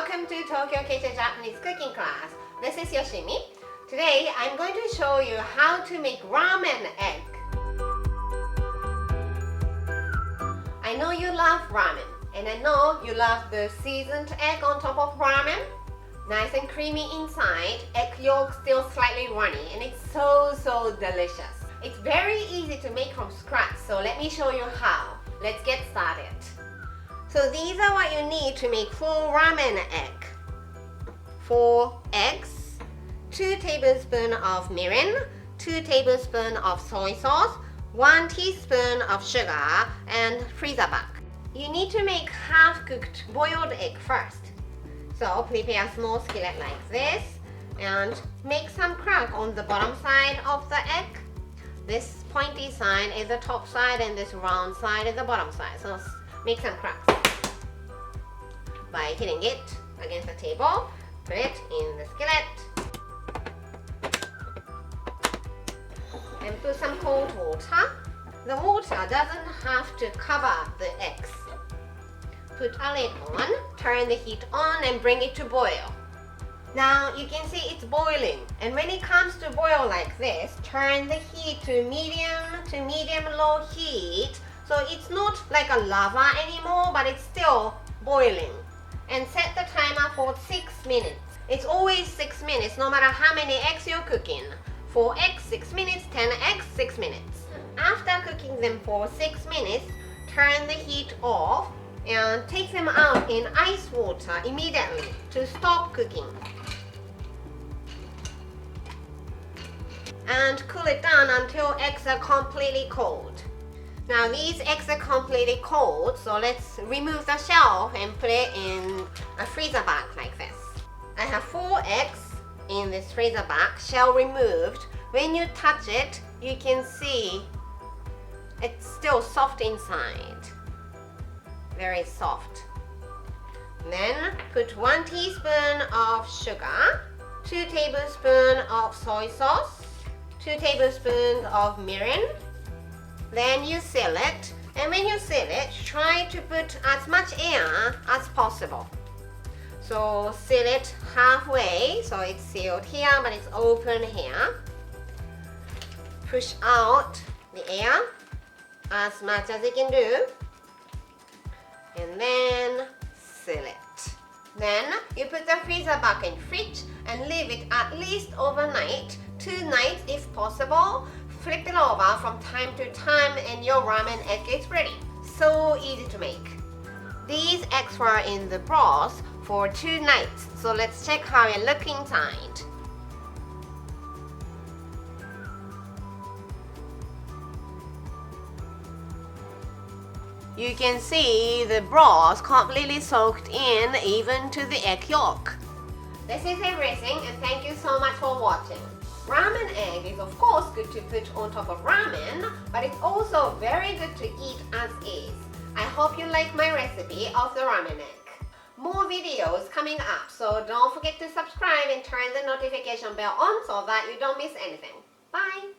welcome to Tokyo Kitchen Japanese cooking class. This is Yoshimi. Today I'm going to show you how to make ramen egg. I know you love ramen, and I know you love the seasoned egg on top of ramen. Nice and creamy inside, egg yolk still slightly runny, and it's so delicious. It's very easy to make from scratch, so let me show you how. Let's get started. So these are what you need to make 4 ramen egg. 4 eggs, 2 tablespoons of mirin, 2 tablespoons of soy sauce, 1 teaspoon of sugar, and freezer bag. You need to make half-cooked boiled egg first. So prepare a small skillet like this and make some crack on the bottom side of the egg. This pointy side is the top side and this round side is the bottom side. So make some cracks by hitting it against the table. Put it in the skillet and put some cold water. The water doesn't have to cover the eggs. Put a lid on, turn the heat on and bring it to boil. Now you can see it's boiling, and when it comes to boil like this, turn the heat to medium low heat, so it's not like a lava anymore, but it's still boiling. And set the timer for 6 minutes. It's always 6 minutes no matter how many eggs you're cooking. 4 eggs 6 minutes, 10 eggs 6 minutes. After cooking them for 6 minutes, turn the heat off and take them out in ice water immediately to stop cooking. And cool it down until eggs are completely cold. Now these eggs are completely cold, so let's remove the shell and put it in a freezer bag like this. I have 4 eggs in this freezer bag, shell removed. When you touch it, you can see it's still soft inside. Very soft. Then put 1 teaspoon of sugar, 2 tablespoons of soy sauce, 2 tablespoons of mirin. Then you seal it, and when you seal it, try to put as much air as possible. So seal it halfway, so it's sealed here but it's open here. Push out the air as much as you can do, and then seal it. Then you put the freezer back in fridge and leave it at least overnight, 2 nights if possible. Flip it over from time to time and your ramen egg is ready. So easy to make. These eggs were in the broth for 2 nights, so let's check how it looks inside. You can see the broth completely soaked in even to the egg yolk. This is everything, and thank you so much for watching. Ramen egg is of course good to put on top of ramen, but it's also very good to eat as is. I hope you like my recipe of the ramen egg. More videos coming up, so don't forget to subscribe and turn the notification bell on so that you don't miss anything. Bye!